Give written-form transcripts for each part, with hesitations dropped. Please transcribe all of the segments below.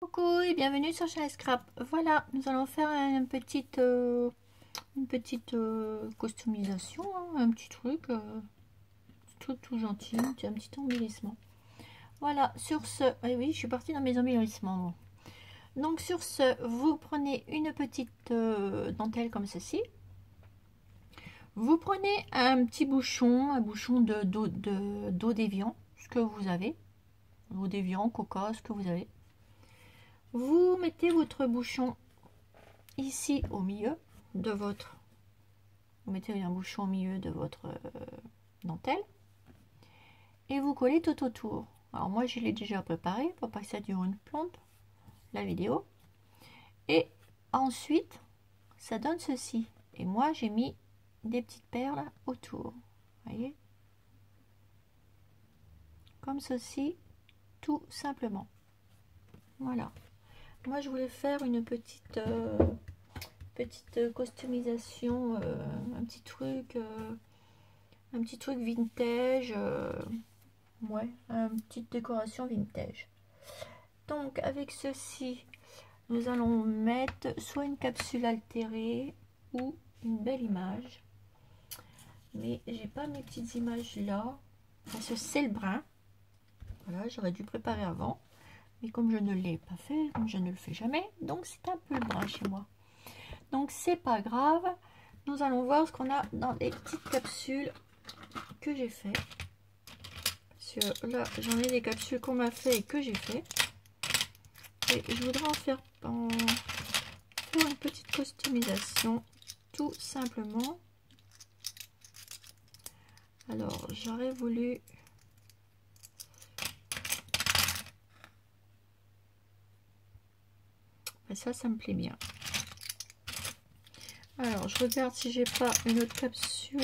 Coucou et bienvenue sur Chanel Scrap. Voilà, nous allons faire une petite customisation, hein, un petit truc tout gentil, un petit embellissement. Voilà, sur ce, oui, je suis partie dans mes embellissements. Bon. Donc sur ce, vous prenez une petite dentelle comme ceci. Vous prenez un bouchon d'eau d'évian, ce que vous avez, eau d'évian, coca, ce que vous avez. Vous mettez votre bouchon ici au milieu de votre, vous mettez un bouchon au milieu de votre dentelle et vous collez tout autour. Alors moi je l'ai déjà préparé pour pas que ça dure une plombe la vidéo, et ensuite ça donne ceci, et moi j'ai mis des petites perles autour, voyez, comme ceci, tout simplement. Voilà, moi je voulais faire une petite customisation, un petit truc vintage, ouais, une petite décoration vintage. Donc avec ceci, nous allons mettre soit une capsule altérée ou une belle image. Mais j'ai pas mes petites images là, parce que c'est le brun. Voilà, j'aurais dû préparer avant. Mais comme je ne l'ai pas fait, comme je ne le fais jamais, donc c'est un peu le brun chez moi. Donc c'est pas grave. Nous allons voir ce qu'on a dans les petites capsules que j'ai fait. Parce que là, j'en ai des capsules qu'on m'a fait et que j'ai fait. Et je voudrais en faire pour une petite customisation, tout simplement. Alors, j'aurais voulu... Ça me plaît bien. Alors, je regarde si j'ai pas une autre capsule.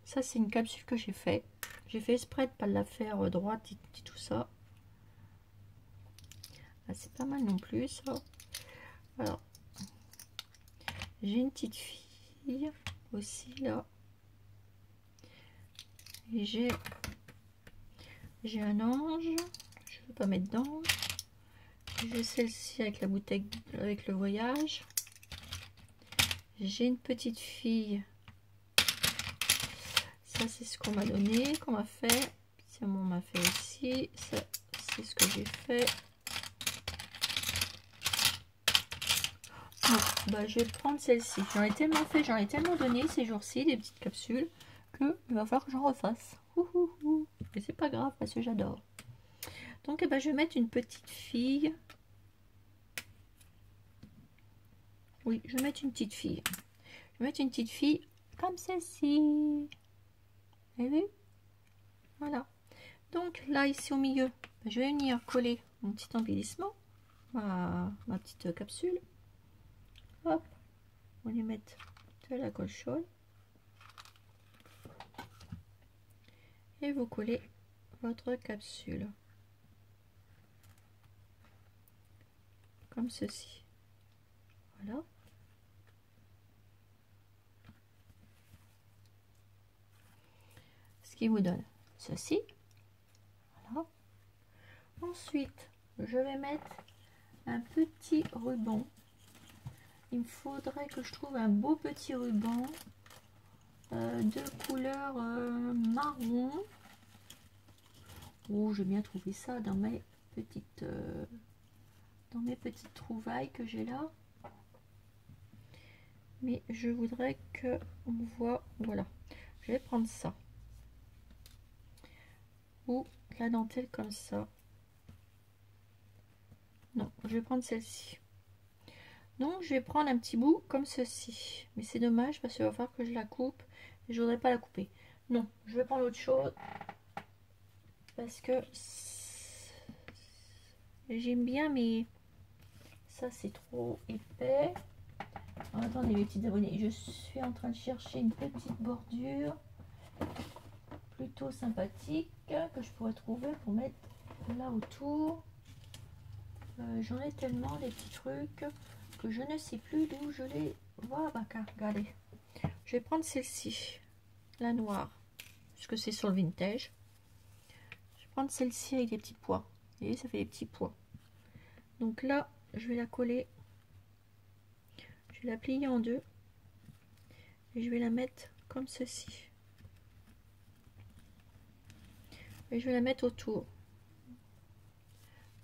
Ça, c'est une capsule que j'ai fait. J'ai fait exprès de pas la faire droite et tout ça. Ah, c'est pas mal non plus, ça. Alors, j'ai une petite fille aussi, là. Et j'ai un ange. Je ne veux pas mettre d'ange. J'ai celle-ci avec la bouteille, avec le voyage. J'ai une petite fille. Ça, c'est ce qu'on m'a donné, qu'on m'a fait. Ça, on m'a fait aussi. Ça, c'est ce que j'ai fait. Donc, bah, je vais prendre celle-ci. J'en ai tellement fait, j'en ai tellement donné ces jours-ci, des petites capsules, que il va falloir que j'en refasse. Mais c'est pas grave, parce que j'adore. Donc, je vais mettre une petite fille. Oui, je vais mettre une petite fille. Je vais mettre une petite fille comme celle-ci. Vous avez vu? Voilà. Donc là, ici au milieu, je vais venir coller mon petit embellissement, ma petite capsule. Hop, on va lui mettre de la colle chaude. Et vous collez votre capsule. Comme ceci. Voilà. Ce qui vous donne ceci. Voilà. Ensuite, je vais mettre un petit ruban. Il me faudrait que je trouve un beau petit ruban de couleur marron. Oh, j'ai bien trouvé ça dans mes petites trouvailles que j'ai là. Mais je voudrais que on voit, voilà, je vais prendre ça, ou la dentelle comme ça. Non, je vais prendre celle-ci. Donc je vais prendre un petit bout comme ceci, mais c'est dommage parce qu'il va falloir que je la coupe et je voudrais pas la couper. Non, je vais prendre autre chose parce que j'aime bien, mais ça c'est trop épais. Alors, attendez mes petits abonnés, je suis en train de chercher une petite bordure plutôt sympathique que je pourrais trouver pour mettre là autour. J'en ai tellement des petits trucs que je ne sais plus d'où je les vois. Bah, regardez, je vais prendre celle-ci, la noire, puisque c'est sur le vintage. Je vais prendre celle-ci avec des petits pois. Vous voyez, ça fait des petits pois. Donc là, je vais la coller, je vais la plier en deux et je vais la mettre comme ceci. Et je vais la mettre autour.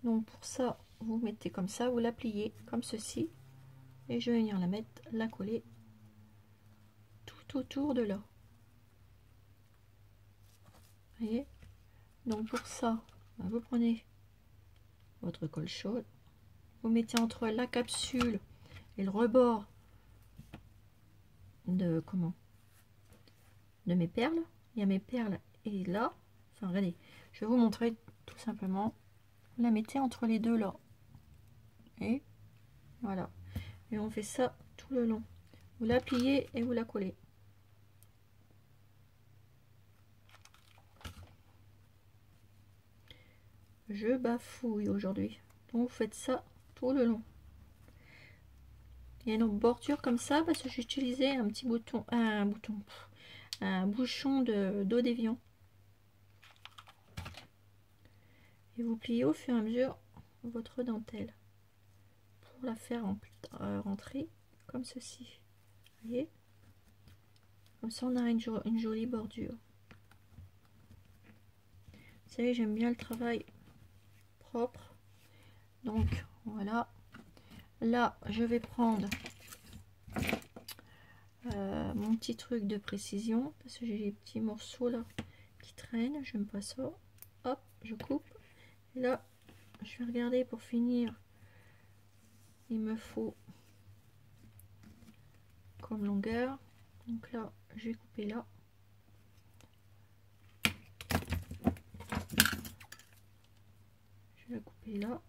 Donc pour ça, vous mettez comme ça, vous la pliez comme ceci et je vais venir la mettre, la coller tout autour de là. Vous voyez? Donc pour ça, vous prenez votre colle chaude, vous mettez entre la capsule et le rebord de de mes perles. Il y a mes perles et là, enfin regardez, je vais vous montrer tout simplement. Vous la mettez entre les deux là et voilà, et on fait ça tout le long. Vous la pliez et vous la collez. Je bafouille aujourd'hui, donc vous faites ça tout le long. Il y a une bordure comme ça parce que j'ai utilisé un petit un bouchon d'eau d'évian. Et vous pliez au fur et à mesure votre dentelle pour la faire rentrer comme ceci. Vous voyez, comme ça on a une jolie bordure. Vous savez, j'aime bien le travail propre, donc voilà. Là je vais prendre mon petit truc de précision parce que j'ai les petits morceaux là qui traînent, j'aime pas ça. Hop, je coupe. Et là je vais regarder pour finir, il me faut comme longueur, donc là je vais couper là. Je vais couper là.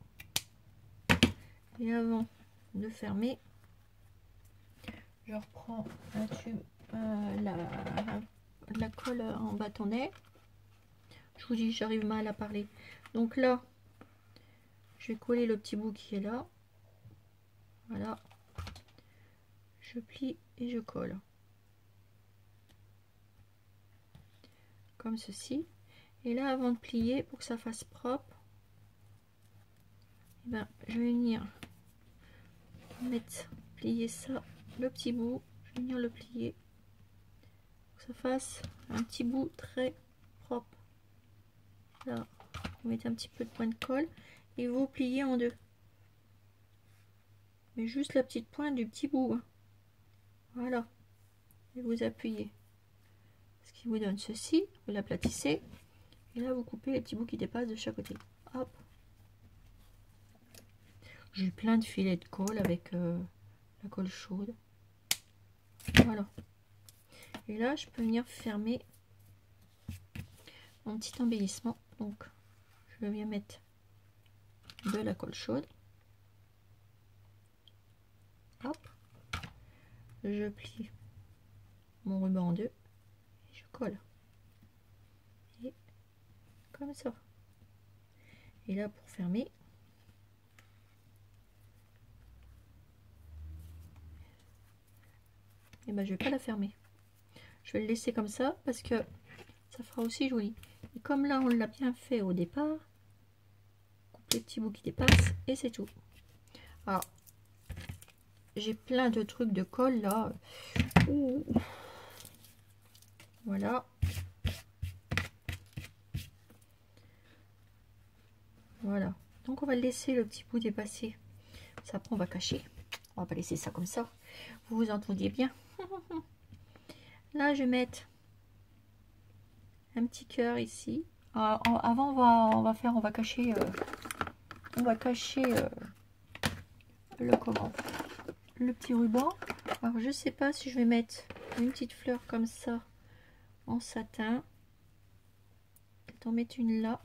Et avant de fermer, je reprends un tube, la colle en bâtonnet. Je vous dis, j'arrive mal à parler. Donc là, je vais coller le petit bout qui est là. Voilà. Je plie et je colle. Comme ceci. Et là, avant de plier, pour que ça fasse propre, eh ben, je vais venir plier ça, le petit bout. Je vais venir le plier. Pour que ça fasse un petit bout très propre. Là, vous mettez un petit peu de point de colle et vous pliez en deux. Mais juste la petite pointe du petit bout. Hein. Voilà. Et vous appuyez. Ce qui vous donne ceci. Vous l'aplatissez. Et là, vous coupez les petits bouts qui dépassent de chaque côté. Hop. J'ai eu plein de filets de colle avec la colle chaude. Voilà. Et là, je peux venir fermer mon petit embellissement. Donc, je vais bien mettre de la colle chaude. Hop. Je plie mon ruban en deux. Et je colle. Et comme ça. Et là, pour fermer, et ben, je vais pas la fermer. Je vais le laisser comme ça parce que ça fera aussi joli. Et comme là, on l'a bien fait au départ, coupe les petits bouts qui dépassent et c'est tout. Alors, j'ai plein de trucs de colle là. Ouh. Voilà. Voilà. Donc on va laisser le petit bout dépasser. Ça, après on va cacher. On va pas laisser ça comme ça. Vous vous entendiez bien. Là je vais mettre un petit cœur ici. Avant on va cacher le petit ruban. Alors je sais pas si je vais mettre une petite fleur comme ça en satin. Peut-être en mettre une là.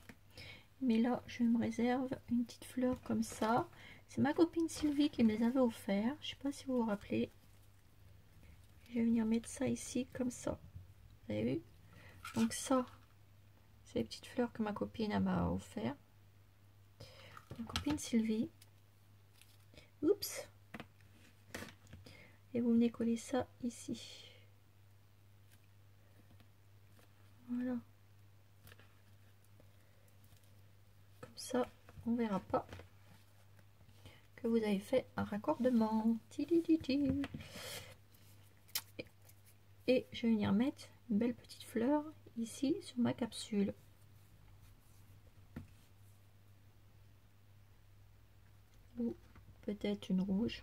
Mais là, je me réserve une petite fleur comme ça. C'est ma copine Sylvie qui me les avait offert. Je sais pas si vous vous rappelez. Je vais venir mettre ça ici comme ça. Vous avez vu? Donc ça, c'est les petites fleurs que ma copine m'a offert. Ma copine Sylvie. Oups. Et vous venez coller ça ici. Voilà. Comme ça, on verra pas. que vous avez fait un raccordement. Et je vais venir mettre une belle petite fleur ici sur ma capsule. Ou peut-être une rouge,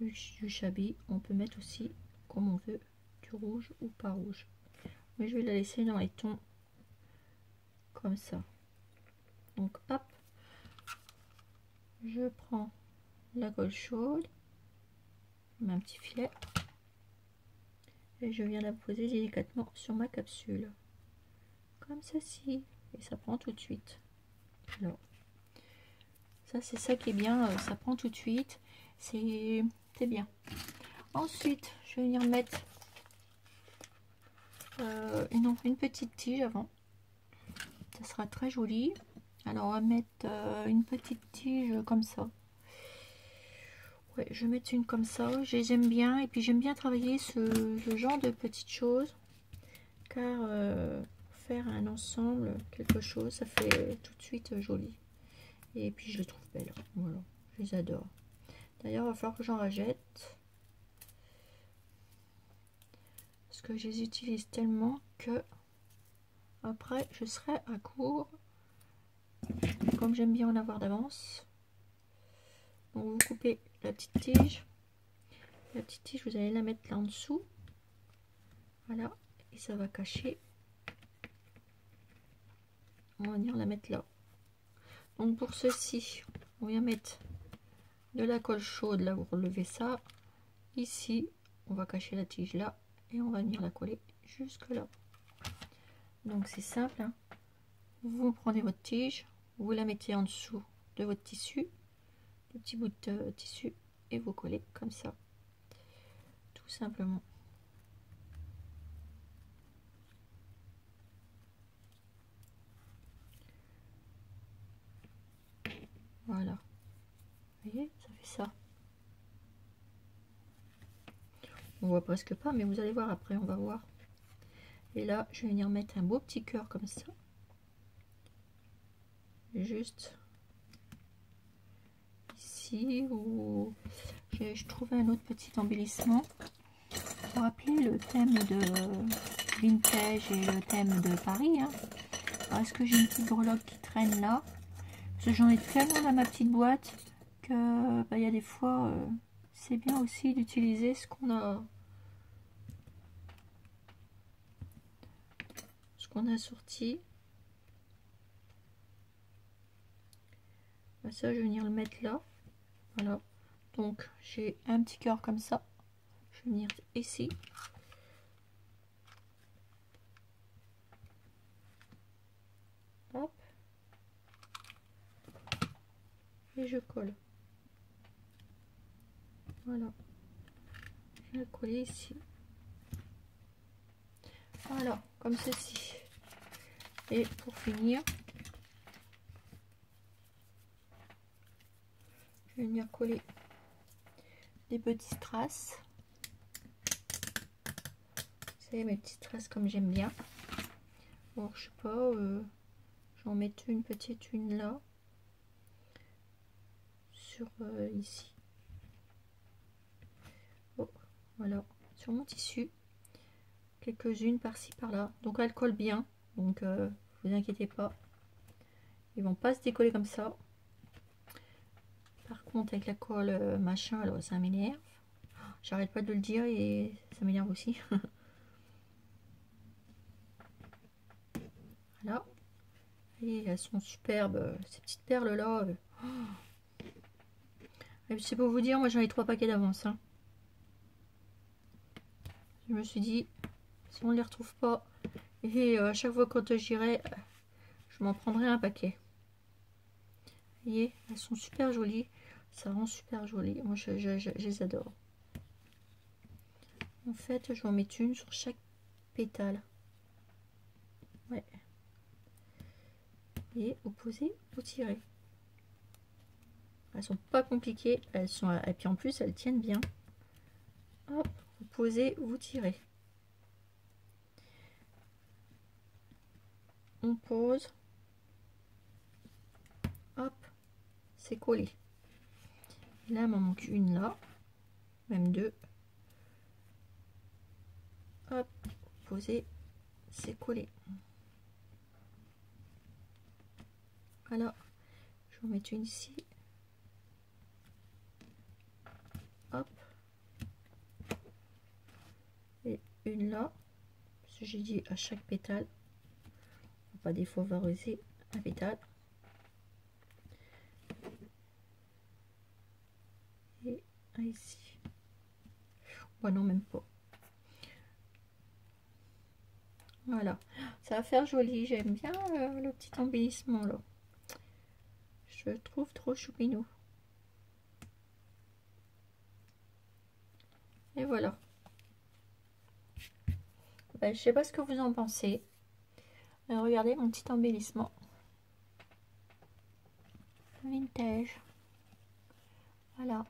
du chablis. On peut mettre aussi comme on veut, du rouge ou pas rouge. Mais je vais la laisser dans les tons comme ça. Donc hop, je prends la colle chaude, je mets un petit filet et je viens la poser délicatement sur ma capsule comme ceci, et ça prend tout de suite. Alors ça, c'est ça qui est bien, ça prend tout de suite, c'est bien. Ensuite je vais venir mettre une petite tige avant, ça sera très joli. Alors on va mettre une petite tige comme ça. Ouais, je vais mettre une comme ça, j'aime bien, et puis j'aime bien travailler ce genre de petites choses, car faire un ensemble, quelque chose, ça fait tout de suite joli. Et puis je les trouve belles, voilà, je les adore. D'ailleurs, il va falloir que j'en rachète, parce que je les utilise tellement que après je serai à court, comme j'aime bien en avoir d'avance. Donc vous coupez la petite tige. La petite tige, vous allez la mettre là en dessous. Voilà. Et ça va cacher. On va venir la mettre là. Donc pour ceci, on vient mettre de la colle chaude. Là, vous relevez ça. Ici, on va cacher la tige là. Et on va venir la coller jusque là. Donc c'est simple, hein. Vous prenez votre tige. Vous la mettez en dessous de votre tissu. Le petit bout de tissu. Et vous collez comme ça. Tout simplement. Voilà. Vous voyez, ça fait ça. On voit presque pas, mais vous allez voir après, on va voir. Et là, je vais venir mettre un beau petit cœur comme ça. Juste ici, où je trouvais un autre petit embellissement. Pour rappeler le thème de vintage et le thème de Paris. Hein. Est-ce que j'ai une petite breloque qui traîne là? Parce que j'en ai tellement dans ma petite boîte que bah, y a des fois, c'est bien aussi d'utiliser ce qu'on a sorti. Bah, ça, je vais venir le mettre là. Voilà. Donc, j'ai un petit cœur comme ça. Je vais venir ici. Hop. Et je colle. Voilà. Je vais coller ici. Voilà, comme ceci. Et pour finir, je vais venir coller des petits strass. Vous savez, mes petits strass comme j'aime bien. Bon, je sais pas, j'en mets une petite, une là. Sur ici. Oh, voilà, sur mon tissu. Quelques-unes par-ci par-là. Donc elles collent bien. Donc vous inquiétez pas. Ils vont pas se décoller comme ça. Par contre avec la colle machin, alors ça m'énerve. J'arrête pas de le dire et ça m'énerve aussi. Voilà. Et elles sont superbes. Ces petites perles là. C'est pour vous dire, moi j'en ai 3 paquets d'avance. Hein. Je me suis dit, si on ne les retrouve pas, et à chaque fois quand j'irai, je m'en prendrai un paquet. Vous voyez, elles sont super jolies. Ça rend super joli. Moi, je les adore. En fait, je vais en mettre une sur chaque pétale. Ouais. Et vous posez, vous tirez. Elles sont pas compliquées. Elles sont, et puis en plus, elles tiennent bien. Hop, vous posez, vous tirez. On pose. Hop, c'est collé. Là, il m'en manque une là. Même deux. Hop, poser, c'est collé. Voilà. Je vais en mettre une ici. Hop. Et une là. Parce que j'ai dit à chaque pétale. On va pas défavoriser un pétale. Et un ici. Bon, non, même pas. Voilà. Ça va faire joli. J'aime bien le petit embellissement là. Je le trouve trop choupinou. Et voilà. Ben, je sais pas ce que vous en pensez. Regardez mon petit embellissement. Vintage. Voilà.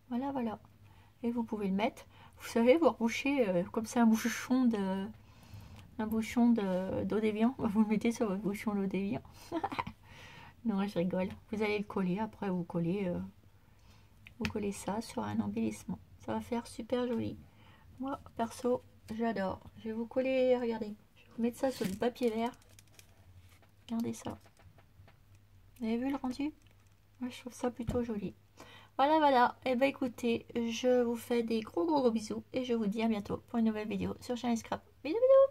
Voilà, voilà. Et vous pouvez le mettre. Vous savez, vous rebouchez comme c'est un bouchon d'eau déviant. Vous le mettez sur votre bouchon d'eau déviant. Non, je rigole. Vous allez le coller. Après, vous collez ça sur un embellissement. Ça va faire super joli. Moi, perso, j'adore. Je vais vous coller, regardez. Je vais vous mettre ça sur du papier vert. Regardez ça. Vous avez vu le rendu? Moi, je trouve ça plutôt joli. Voilà, voilà. Et ben écoutez, je vous fais des gros bisous. Et je vous dis à bientôt pour une nouvelle vidéo sur Shiny Scrap. Bisous, bisous.